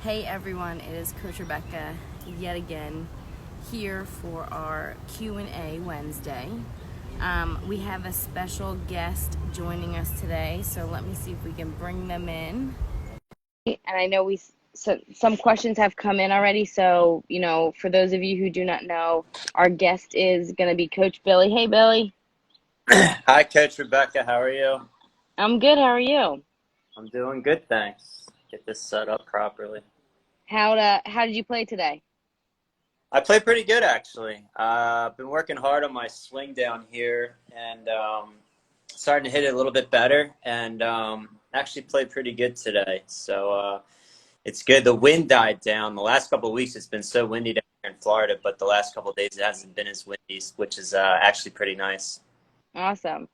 Hey everyone, it is Coach Rebecca yet again here for our Q&A Wednesday. We have a special guest joining us today, so let me see if we can bring them in. And I know some questions have come in already, so for those of you who do not know, our guest is going to be Coach Billy. Hey Billy. Hi, Coach Rebecca. How are you? I'm good. How are you? I'm doing good, thanks. Get this set up properly. How did you play today? I played pretty good, actually. I've been working hard on my swing down here and starting to hit it a little bit better, and actually played pretty good today. So it's good. The wind died down. The last couple of weeks, it's been so windy down here in Florida, but the last couple of days, it hasn't been as windy, which is actually pretty nice. Awesome.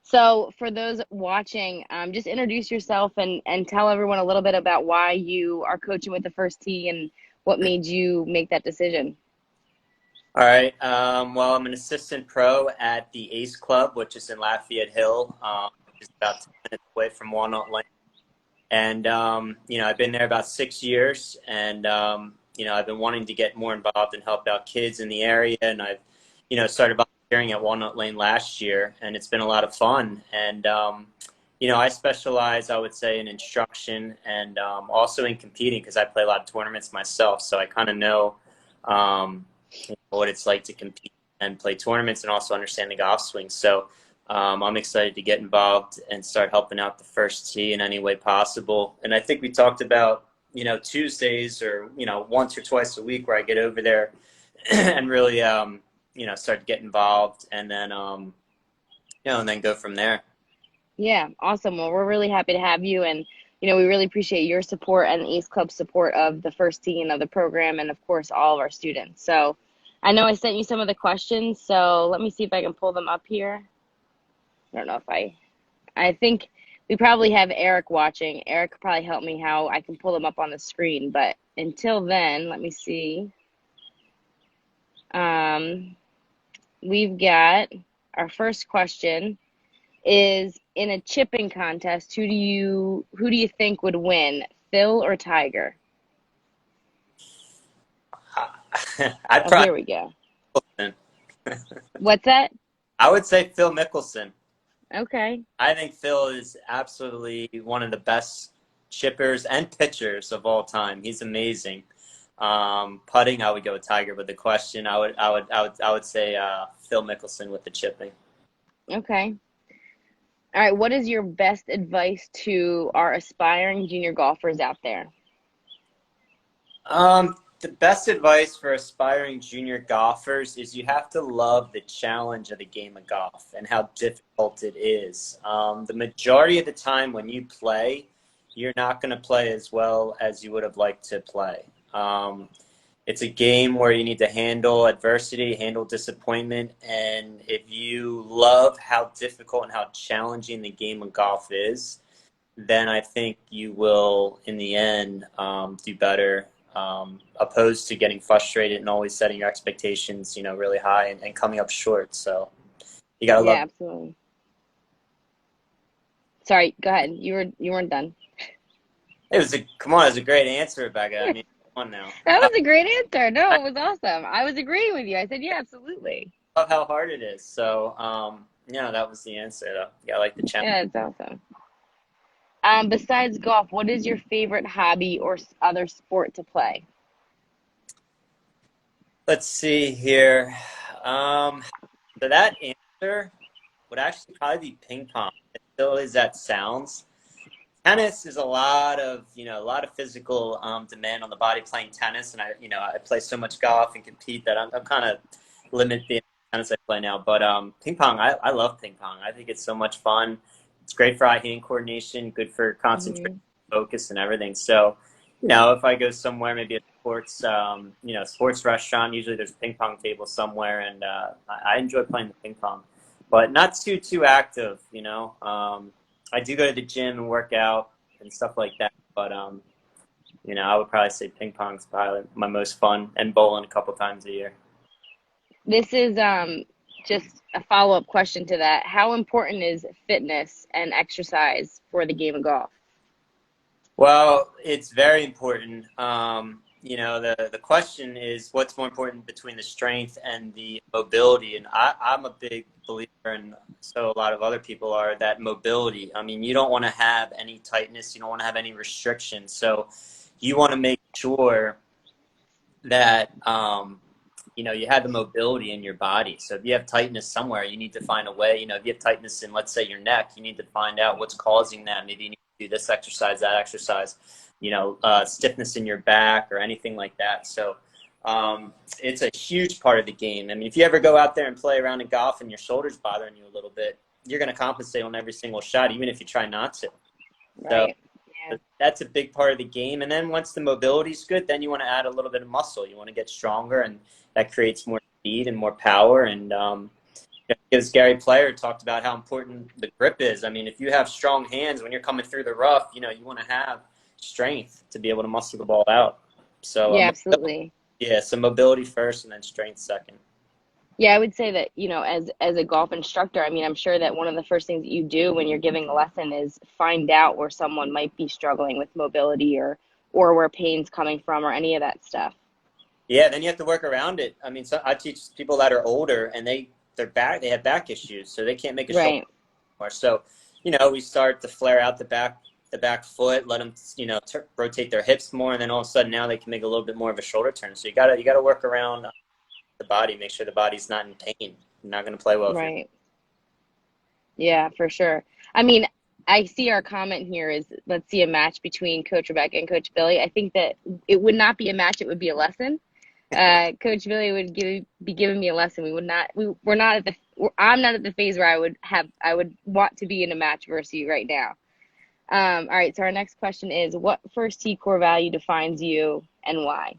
So for those watching, just introduce yourself and tell everyone a little bit about why you are coaching with the first tee and what made you make that decision. All right. Well, I'm an assistant pro at the Ace Club, which is in Lafayette Hill, which is about 10 minutes away from Walnut Lane. And, I've been there about 6 years, and, I've been wanting to get more involved and help out kids in the area. And I've, started volunteering at Walnut Lane last year, and it's been a lot of fun. And, I specialize, I would say, in instruction and also in competing because I play a lot of tournaments myself. So I kind of know what it's like to compete and play tournaments and also understand the golf swing. So I'm excited to get involved and start helping out the first tee in any way possible. And I think we talked about, Tuesdays or, once or twice a week where I get over there and really, start to get involved and then, and then go from there. Yeah, awesome. Well, we're really happy to have you, and we really appreciate your support and the Ace Club support of the first tee and of the program, and of course all of our students. So I know I sent you some of the questions, so let me see if I can pull them up here. I don't know if I think we probably have Eric watching. Eric could probably help me how I can pull them up on the screen. But until then, let me see. We've got our first question is, in a chipping contest, who do you think would win, Phil or Tiger? I'd Oh, here we probably go. What's that? I would say Phil Mickelson. Okay. I think Phil is absolutely one of the best chippers and pitchers of all time. He's amazing. Putting, I would go with Tiger, but the question, I would say Phil Mickelson with the chipping. Okay. All right. What is your best advice to our aspiring junior golfers out there? The best advice for aspiring junior golfers is you have to love the challenge of the game of golf and how difficult it is. The majority of the time when you play, you're not going to play as well as you would have liked to play. It's a game where you need to handle adversity, handle disappointment, and if you love how difficult and how challenging the game of golf is, then I think you will, in the end, do better, opposed to getting frustrated and always setting your expectations, really high and coming up short. So you gotta Yeah, love. absolutely. Sorry, go ahead. You weren't done. It was a come on, it was a great answer, Rebecca. I mean, come on now. That was a great answer. No, it was awesome. I was agreeing with you. I said, yeah, absolutely. Love how hard it is. So, that was the answer. Though. Yeah, I like the challenge. Yeah, it's awesome. Besides golf, what is your favorite hobby or other sport to play? Let's see here. So that answer would actually probably be ping pong. As silly as that sounds, tennis is a lot of physical demand on the body playing tennis, and I play so much golf and compete that I'm kind of limited the tennis I play now. But ping pong, I love ping pong. I think it's so much fun. It's great for eye-hand coordination, good for concentration, Hmm. focus, and everything. So, if I go somewhere, maybe a sports restaurant, usually there's a ping pong table somewhere, and I enjoy playing the ping pong, but not too active. I do go to the gym and work out and stuff like that, but I would probably say ping pong's probably my most fun, and bowling a couple times a year. This is just a follow-up question to that. How important is fitness and exercise for the game of golf? Well, it's very important. The question is what's more important between the strength and the mobility. And I'm a big believer, and so a lot of other people are, that mobility. I mean, you don't want to have any tightness, you don't want to have any restrictions. So you want to make sure that, you have the mobility in your body. So if you have tightness somewhere, you need to find a way. If you have tightness in, let's say, your neck, you need to find out what's causing that. Maybe you need to do this exercise, that exercise, stiffness in your back or anything like that. So it's a huge part of the game. I mean, if you ever go out there and play around in golf and your shoulder's bothering you a little bit, you're going to compensate on every single shot, even if you try not to. So Right. Yeah. that's a big part of the game. And then once the mobility's good, then you want to add a little bit of muscle. You want to get stronger, and that creates more speed and more power. And because Gary Player talked about how important the grip is. I mean, if you have strong hands when you're coming through the rough, you want to have strength to be able to muscle the ball out. So Yeah, absolutely. so mobility first, and then strength second. Yeah, I would say that, as a golf instructor, I mean, I'm sure that one of the first things that you do when you're giving a lesson is find out where someone might be struggling with mobility or where pain's coming from or any of that stuff. Yeah, then you have to work around it. I mean, so I teach people that are older, and they have back issues, so they can't make a shoulder Right. anymore. So, we start to flare out the back foot, let them, rotate their hips more, and then all of a sudden now they can make a little bit more of a shoulder turn. So you gotta work around the body, make sure the body's not in pain. You're not going to play well if you're. Right. Yeah, for sure. I mean, I see our comment here is let's see a match between Coach Rebecca and Coach Billy. I think that it would not be a match, it would be a lesson. Coach Billy would be giving me a lesson. We're not at I'm not at the phase where I would want to be in a match versus you right now. All right, so our next question is what first T core value defines you and why?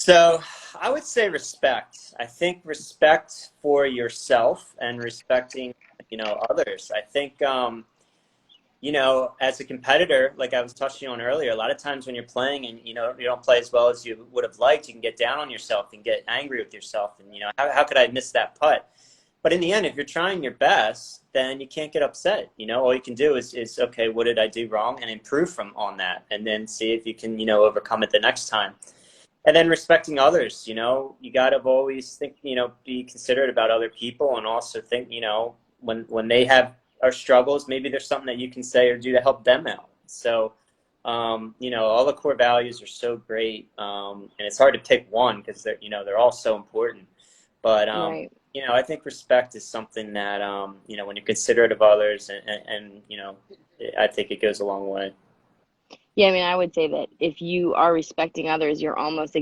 So I would say respect. I think respect for yourself and respecting, others. I think, as a competitor, like I was touching on earlier, a lot of times when you're playing and, you don't play as well as you would have liked, you can get down on yourself and get angry with yourself. And, how could I miss that putt? But in the end, if you're trying your best, then you can't get upset. All you can do is okay, what did I do wrong, and improve on that, and then see if you can, overcome it the next time. And then respecting others, you got to always think, be considerate about other people, and also think, when they have our struggles, maybe there's something that you can say or do to help them out. So, all the core values are so great, and it's hard to pick one because they're all so important. But Right. I think respect is something that when you're considerate of others, and I think it goes a long way. Yeah, I mean, I would say that if you are respecting others, you're almost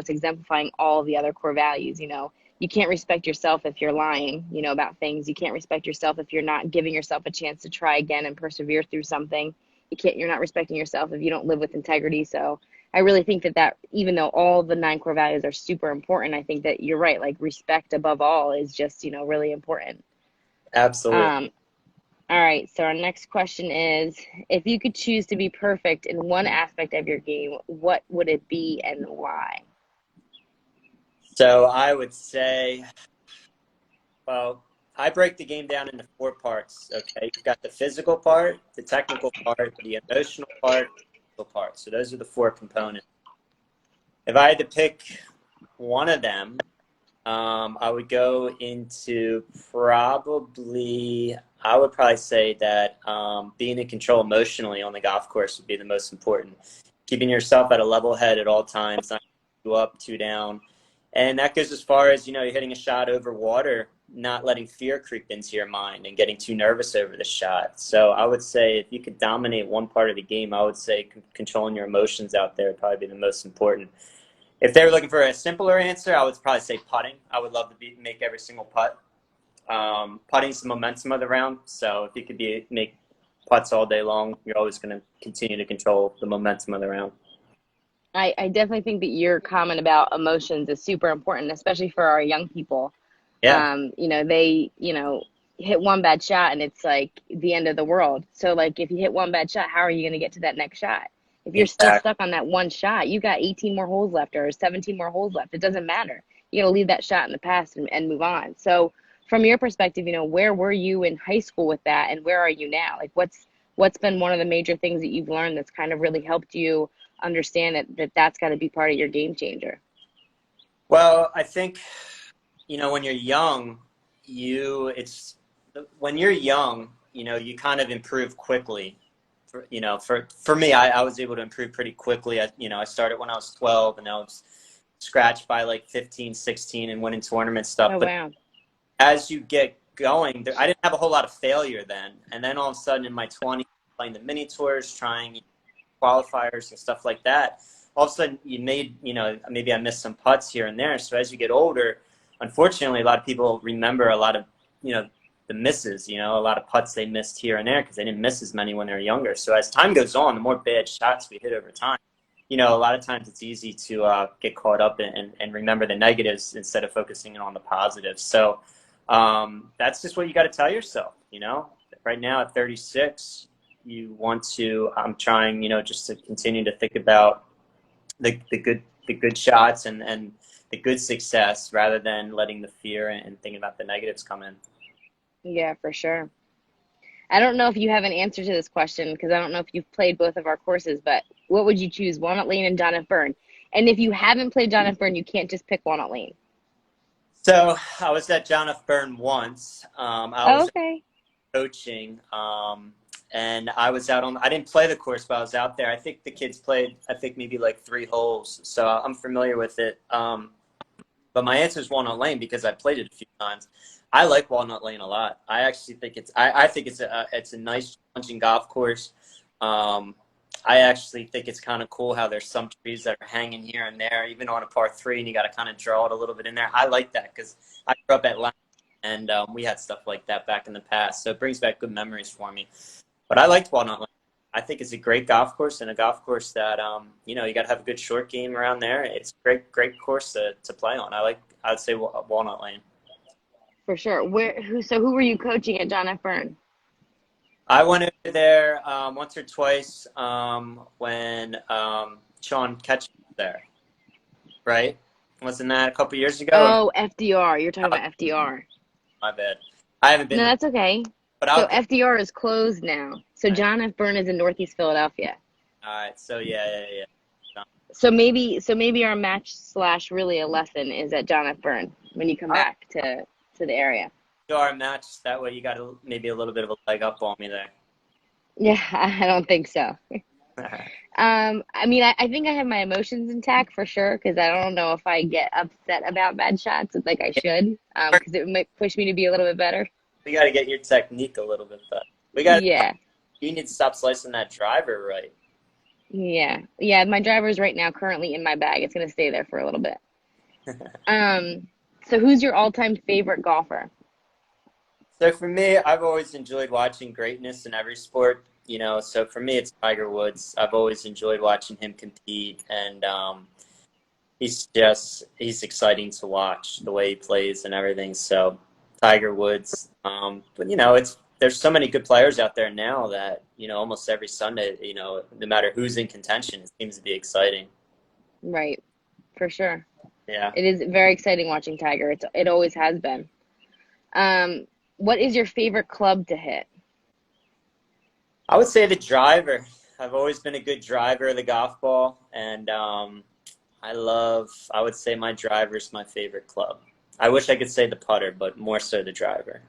exemplifying all the other core values. You can't respect yourself if you're lying, about things. You can't respect yourself if you're not giving yourself a chance to try again and persevere through something. You're not respecting yourself if you don't live with integrity. So I really think that even though all the 9 core values are super important, I think that you're right. Like respect above all is just, really important. Absolutely. Um, all right, so our next question is, if you could choose to be perfect in one aspect of your game, what would it be and why? So I would say, well, I break the game down into 4 parts. Okay, you've got the physical part, the technical part, the emotional part, the mental part. So those are the 4 components. If I had to pick one of them, I would go into I would probably say that being in control emotionally on the golf course would be the most important. Keeping yourself at a level head at all times, not too up, too down. And that goes as far as, you're hitting a shot over water, not letting fear creep into your mind and getting too nervous over the shot. So I would say if you could dominate one part of the game, I would say controlling your emotions out there would probably be the most important. If they were looking for a simpler answer, I would probably say putting. I would love to make every single putt. Putting's the momentum of the round, so if you could make putts all day long, you're always going to continue to control the momentum of the round. I definitely think that your comment about emotions is super important, especially for our young people. Yeah, They, hit one bad shot and it's like the end of the world. So like if you hit one bad shot, how are you going to get to that next shot? If you're still exactly. stuck on that one shot, you got 18 more holes left or 17 more holes left. It doesn't matter. You got to leave that shot in the past and move on. So from your perspective, where were you in high school with that and where are you now? Like what's been one of the major things that you've learned that's kind of really helped you understand that's got to be part of your game changer? Well, I think, when you're young, when you're young, you kind of improve quickly. For me, I was able to improve pretty quickly. I started when I was 12, and I was scratched by like 15, 16 and winning tournament stuff. Oh, But wow. as you get going, I didn't have a whole lot of failure then. And then all of a sudden in my 20s, playing the mini tours, trying qualifiers and stuff like that, all of a sudden you made, maybe I missed some putts here and there. So as you get older, unfortunately, a lot of people remember a lot of, the misses, a lot of putts they missed here and there because they didn't miss as many when they were younger. So as time goes on, the more bad shots we hit over time, a lot of times it's easy to get caught up and remember the negatives instead of focusing on the positives. So that's just what you got to tell yourself, Right now at 36, I'm trying, just to continue to think about the good shots and the good success rather than letting the fear and thinking about the negatives come in. Yeah, for sure. I don't know if you have an answer to this question because I don't know if you've played both of our courses, but what would you choose, Walnut Lane and John F. Byrne? And if you haven't played John F. Byrne, you can't just pick Walnut Lane. So I was at John F. Byrne once. I Oh, was okay. coaching, and I was out I didn't play the course, but I was out there. I think the kids played, maybe like 3 holes. So I'm familiar with it. But my answer is Walnut Lane because I played it a few times. I like Walnut Lane a lot. I actually think I think it's a nice challenging golf course. I actually think it's kind of cool how there's some trees that are hanging here and there, even on a par 3, and you got to kind of draw it a little bit in there. I like that because I grew up at Lang, and we had stuff like that back in the past. So it brings back good memories for me. But I liked Walnut Lane. I think it's a great golf course and a golf course that, you got to have a good short game around there. It's a great course to play on. I would say Walnut Lane. For sure. Who were you coaching at John F. Byrne? I went over there once or twice when Sean Ketchum was there, right? Wasn't that a couple years ago? Oh, FDR. You're talking about FDR. My bad. I haven't been No, there, that's okay. but So I'll go. FDR is closed now. So All John F. Byrne is in Northeast Philadelphia. right. So yeah. So maybe our match / really a lesson is at John F. Byrne when you come All right. back to the area. Do our match that way. You got maybe a little bit of a leg up on me there. Yeah, I don't think so. I mean, I think I have my emotions intact for sure because I don't know if I get upset about bad shots like I should because it might push me to be a little bit better. We got to get your technique a little bit better. Yeah, You need to stop slicing that driver right. yeah. My driver's right now currently in my bag. It's gonna stay there for a little bit. Um, so who's your all-time favorite golfer? So for me, I've always enjoyed watching greatness in every sport. So for me, it's Tiger Woods. I've always enjoyed watching him compete, and he's exciting to watch the way he plays and everything. So Tiger Woods. But there's so many good players out there now that almost every Sunday, no matter who's in contention, it seems to be exciting. Right, for sure. Yeah. It is very exciting watching Tiger. It always has been. What is your favorite club to hit? I would say the driver. I've always been a good driver of the golf ball, and I would say my driver is my favorite club. I wish I could say the putter, but more so the driver.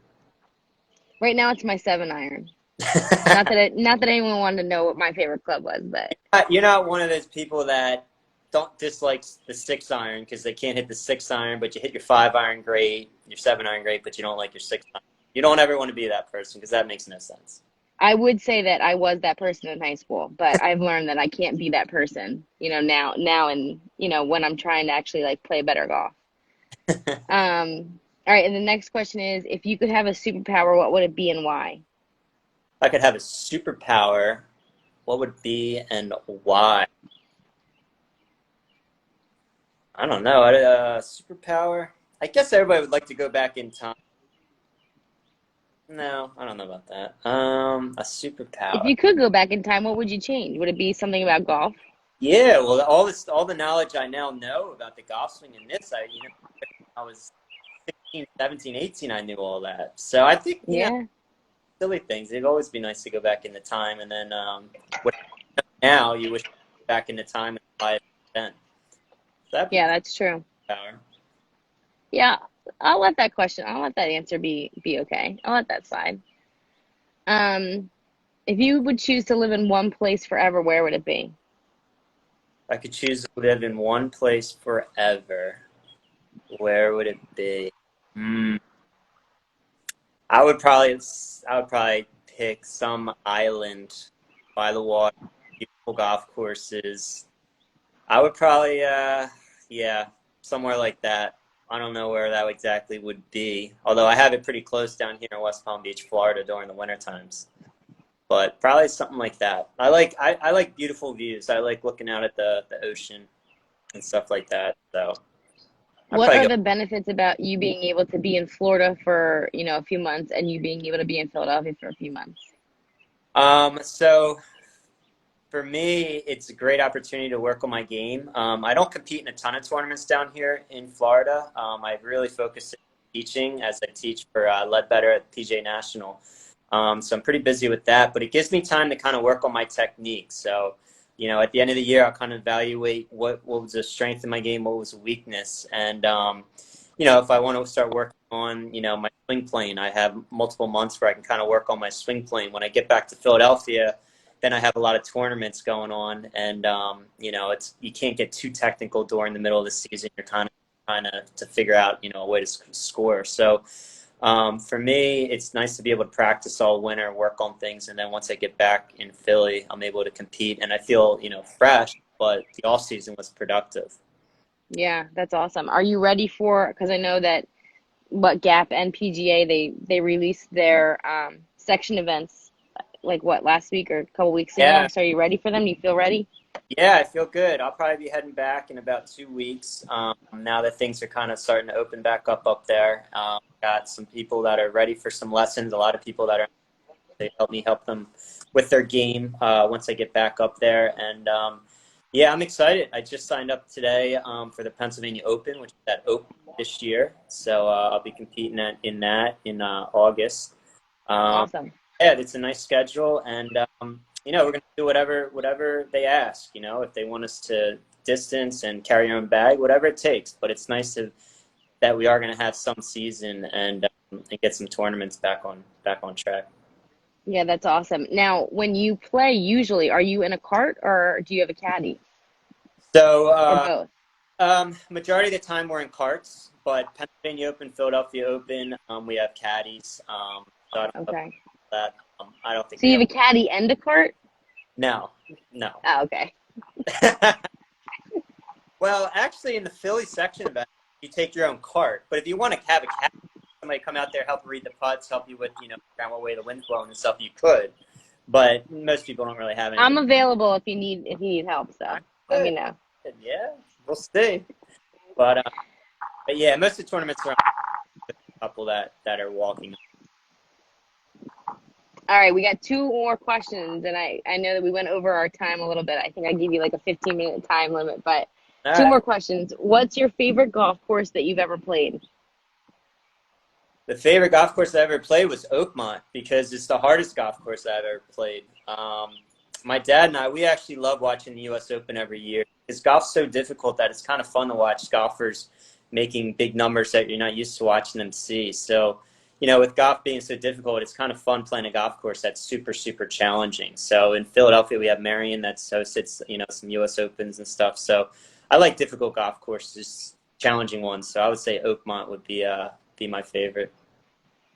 Right now, it's my 7-iron. Not that anyone wanted to know what my favorite club was, but You're not one of those people that don't dislike the 6-iron because they can't hit the 6-iron, but you hit your 5-iron great, your 7-iron great, but you don't like your 6-iron. You don't ever want to be that person because that makes no sense. I would say that I was that person in high school, but I've learned that I can't be that person, now and, when I'm trying to actually like play better golf. All right. And the next question is, if you could have a superpower, what would it be and why? If I could have a superpower, what would it be and why? I don't know. A superpower? I guess everybody would like to go back in time. No, I don't know about that. A If superpower. you could go back in time, what would you change? Would it be something about golf? Yeah, well, all the knowledge I now know about the golf swing and this, I was 16, 17, 18, I knew all that. So I think, Yeah. silly things. It'd always be nice to go back into time, and then now you wish back into time and apply it then. So that'd be Yeah, cool. that's true. Power. Yeah, I'll let that answer be okay. I'll let that slide. Um, if you would choose to live in one place forever, where would it be? If I could choose to live in one place forever, where would it be? Hmm. I would probably pick some island by the water, beautiful golf courses. I would probably, yeah, somewhere like that. I don't know where that exactly would be, although I have it pretty close down here in West Palm Beach, Florida during the winter times. But probably something like that. I like beautiful views. I like looking out at the ocean and stuff like that. So I'd What probably are go. the benefits about you being able to be in Florida for, a few months and you being able to be in Philadelphia for a few months? So for me, it's a great opportunity to work on my game. I don't compete in a ton of tournaments down here in Florida. I really focus on teaching as I teach for Ledbetter at PJ National. So I'm pretty busy with that, but it gives me time to kind of work on my technique. So, at the end of the year, I'll kind of evaluate what was the strength in my game, what was a weakness. And, if I want to start working on, my swing plane, I have multiple months where I can kind of work on my swing plane. When I get back to Philadelphia, then I have a lot of tournaments going on, and it's you can't get too technical during the middle of the season. You're kind of trying to figure out a way to score. So for me, it's nice to be able to practice all winter, work on things, and then once I get back in Philly, I'm able to compete, and I feel fresh. But the off season was productive. Yeah, that's awesome. Are you ready for, because I know that what Gap and PGA they released their section events like what last week or a couple weeks ago. Yeah, So are you ready for them? Do you feel ready? yeah, I feel good. I'll probably be heading back in about 2 weeks. Now that things are kind of starting to open back up there. Got some people that are ready for some lessons. A lot of people that are they help me help them with their game once I get back up there. And yeah, I'm excited. I just signed up today for the Pennsylvania Open, which is at Open this year. So I'll be competing in August. Um, Awesome. yeah, it's a nice schedule, and we're gonna do whatever they ask. If they want us to distance and carry our own bag, whatever it takes. But it's nice that we are gonna have some season and get some tournaments back on track. Yeah, that's awesome. Now, when you play, usually, are you in a cart or do you have a caddy So or both? majority of the time we're in carts, but Pennsylvania Open, Philadelphia Open, we have caddies. So I don't know Okay. about that. I don't think So we you have. have a caddy and a cart? No, no. Oh, okay. Well, actually, in the Philly section event, you take your own cart. But if you want to have a caddy, somebody come out there, help you read the putts, help you with, around what way the wind's blowing and stuff, you could. But most people don't really have I'm anything. available if you need help, so let me Good. know. Yeah, we'll see. But yeah, most of the tournaments are a couple that are walking. All right, we got two more questions, and I know that we went over our time a little bit. I think I gave you like a 15-minute time limit, but All two right. more questions. What's your favorite golf course that you've ever played? The favorite golf course I ever played was Oakmont because it's the hardest golf course I've ever played. My dad and I, we actually love watching the U.S. Open every year. Because golf's so difficult that it's kind of fun to watch golfers making big numbers that you're not used to watching them see. So, with golf being so difficult, it's kind of fun playing a golf course that's super, super challenging. So in Philadelphia, we have Marion that's hosted, some U.S. Opens and stuff. So I like difficult golf courses, challenging ones. So I would say Oakmont would be my favorite.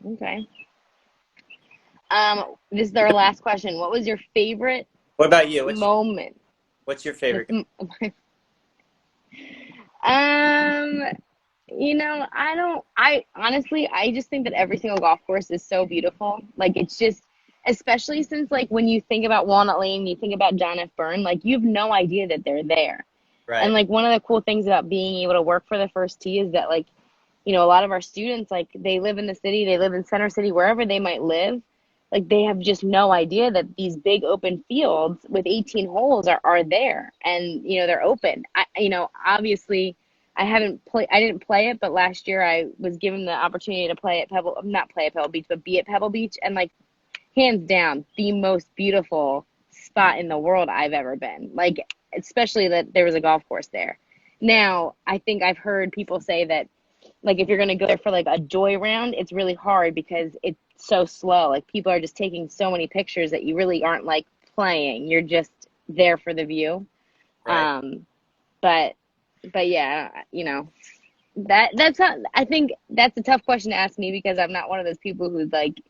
Okay. This is our last question. What was your favorite What about you? moment? What's your The, favorite? um, I don't, I honestly, I just think that every single golf course is so beautiful. Like, it's just, especially since, like, when you think about Walnut Lane, you think about John F. Byrne, like, you have no idea that they're there. And, Right. like, one of the cool things about being able to work for the First Tee is that, like, a lot of our students, like, they live in the city, they live in Center City, wherever they might live. Like, they have just no idea that these big open fields with 18 holes are there, and they're open. Obviously, I didn't play it, but last year I was given the opportunity to play at Pebble, not play at Pebble Beach, but be at Pebble Beach, and like hands down the most beautiful spot in the world I've ever been. Like, especially that there was a golf course there. Now, I think I've heard people say that, like, if you're going to go there for like a joy round, it's really hard because it's so slow. Like, people are just taking so many pictures that you really aren't like playing. You're just there for the view. Right. But but yeah, that's not, I think that's a tough question to ask me because I'm not one of those people who's like,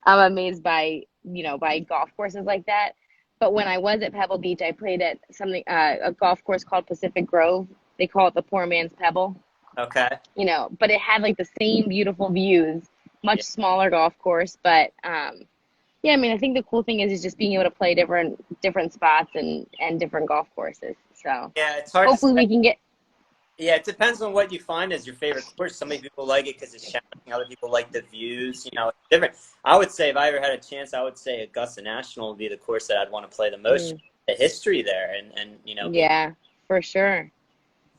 I'm amazed by, by golf courses like that. But when I was at Pebble Beach, I played at a golf course called Pacific Grove. They call it the poor man's Pebble, Okay. but it had like the same beautiful views, much Yeah. smaller golf course. But yeah, I mean, I think the cool thing is just being able to play different spots and different golf courses. So Yeah, it's hard to hopefully say. we can get. Yeah, it depends on what you find as your favorite course. Some people like it because it's challenging. Other people like the views. It's different. I would say if I ever had a chance, I would say Augusta National would be the course that I'd want to play the most. Mm, The history there, and yeah, for sure.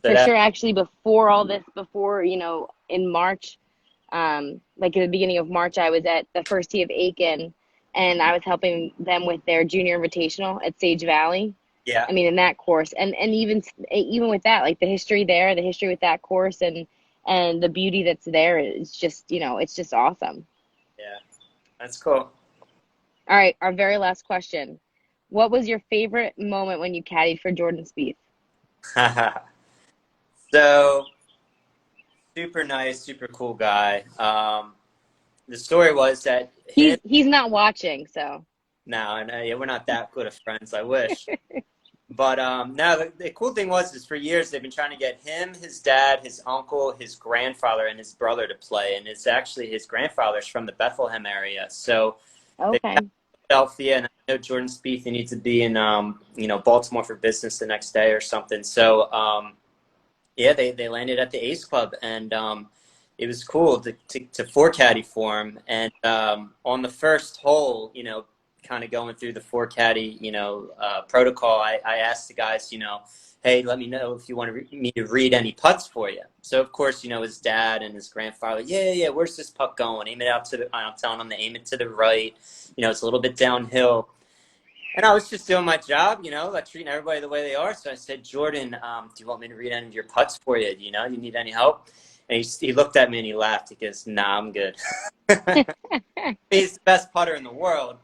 so For that. sure, actually, before all this, before, in March, like at the beginning of March, I was at the first tee of Aiken and I was helping them with their junior invitational at Sage Valley. Yeah. I mean, in that course, and even with that, like the history there, the history with that course, and the beauty that's there is just, it's just awesome. Yeah, that's cool. All right, our very last question. What was your favorite moment when you caddied for Jordan Spieth? So super nice, super cool guy. The story was that him. He's not watching, so No, and yeah, we're not that good of friends. I wish. But no, the cool thing is for years they've been trying to get him, his dad, his uncle, his grandfather, and his brother to play. And it's actually his grandfather's from the Bethlehem area. So they got okay. Philadelphia, and I know Jordan Spieth, he needs to be in Baltimore for business the next day or something. So yeah, they landed at the Ace Club, and it was cool to four caddy for him. And on the first hole, kind of going through the four caddy, protocol, I asked the guys, hey, let me know if you want me to read any putts for you. So of course, his dad and his grandfather, yeah, where's this putt going? Aim it out I'm telling them to aim it to the right. It's a little bit downhill. And I was just doing my job, like treating everybody the way they are. So I said, Jordan, do you want me to read any of your putts for you? You need any help? And he looked at me and he laughed. He goes, nah, I'm good. He's the best putter in the world.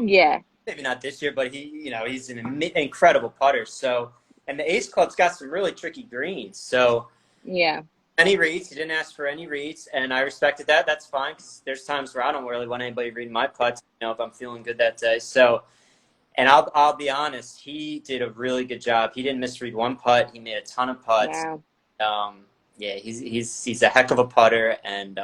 Yeah. Maybe not this year, but he's an incredible putter. So, and the Ace Club's got some really tricky greens. So, Yeah. any reads, he didn't ask for any reads, and I respected that. That's fine because there's times where I don't really want anybody reading my putts, if I'm feeling good that day. So, and I'll be honest, he did a really good job. He didn't misread one putt. He made a ton of putts. Wow. Yeah, he's a heck of a putter, and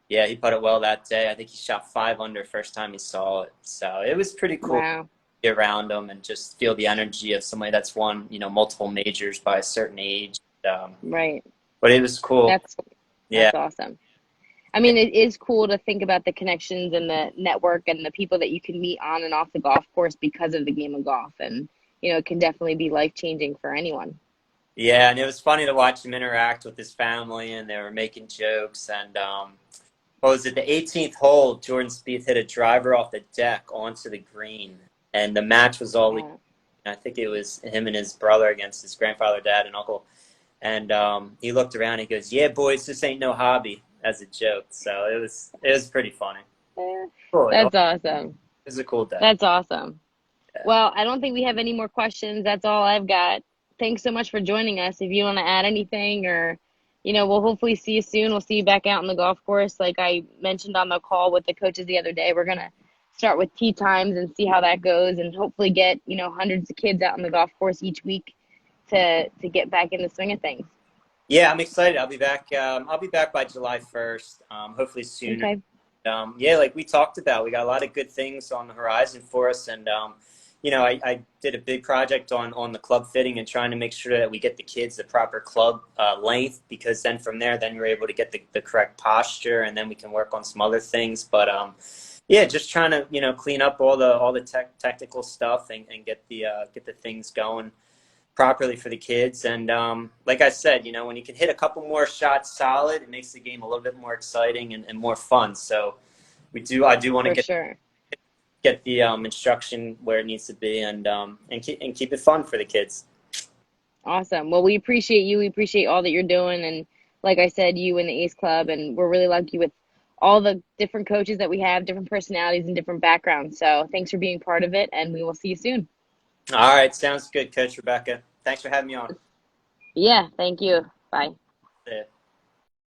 yeah, he putted well that day. I think he shot 5 under first time he saw it. So it was pretty cool to Wow. be around him and just feel the energy of somebody that's won, multiple majors by a certain age. Right. But it was cool. That's Yeah. that's awesome. I mean, it is cool to think about the connections and the network and the people that you can meet on and off the golf course because of the game of golf. And, it can definitely be life-changing for anyone. Yeah, and it was funny to watch him interact with his family, and they were making jokes. And what was it? The 18th hole, Jordan Spieth hit a driver off the deck onto the green, and the match was all. Yeah. I think it was him and his brother against his grandfather, dad, and uncle. And he looked around. And he goes, "Yeah, boys, this ain't no hobby," as a joke. So it was pretty funny. Cool. It That's awesome. was a cool day. That's awesome. Yeah. Well, I don't think we have any more questions. That's all I've got. Thanks so much for joining us. If you want to add anything or, we'll hopefully see you soon. We'll see you back out on the golf course. Like I mentioned on the call with the coaches the other day, we're going to start with tee times and see how that goes and hopefully get, hundreds of kids out on the golf course each week to get back in the swing of things. Yeah, I'm excited. I'll be back. I'll be back by July 1st. Hopefully sooner. Okay. Yeah, like we talked about, we got a lot of good things on the horizon for us, and I did a big project on the club fitting and trying to make sure that we get the kids the proper club length, because then from there, then you're able to get the correct posture, and then we can work on some other things. But yeah, just trying to clean up all the technical stuff and get the things going properly for the kids. And like I said, when you can hit a couple more shots solid, it makes the game a little bit more exciting and more fun. So I do want to for sure. get the instruction where it needs to be, and keep it fun for the kids. Awesome. Well, we appreciate you. We appreciate all that you're doing. And like I said, you and the Ace Club, and we're really lucky with all the different coaches that we have, different personalities and different backgrounds. So thanks for being part of it, and we will see you soon. All right, sounds good, Coach Rebecca. Thanks for having me on. Yeah, thank you. Bye. Yeah.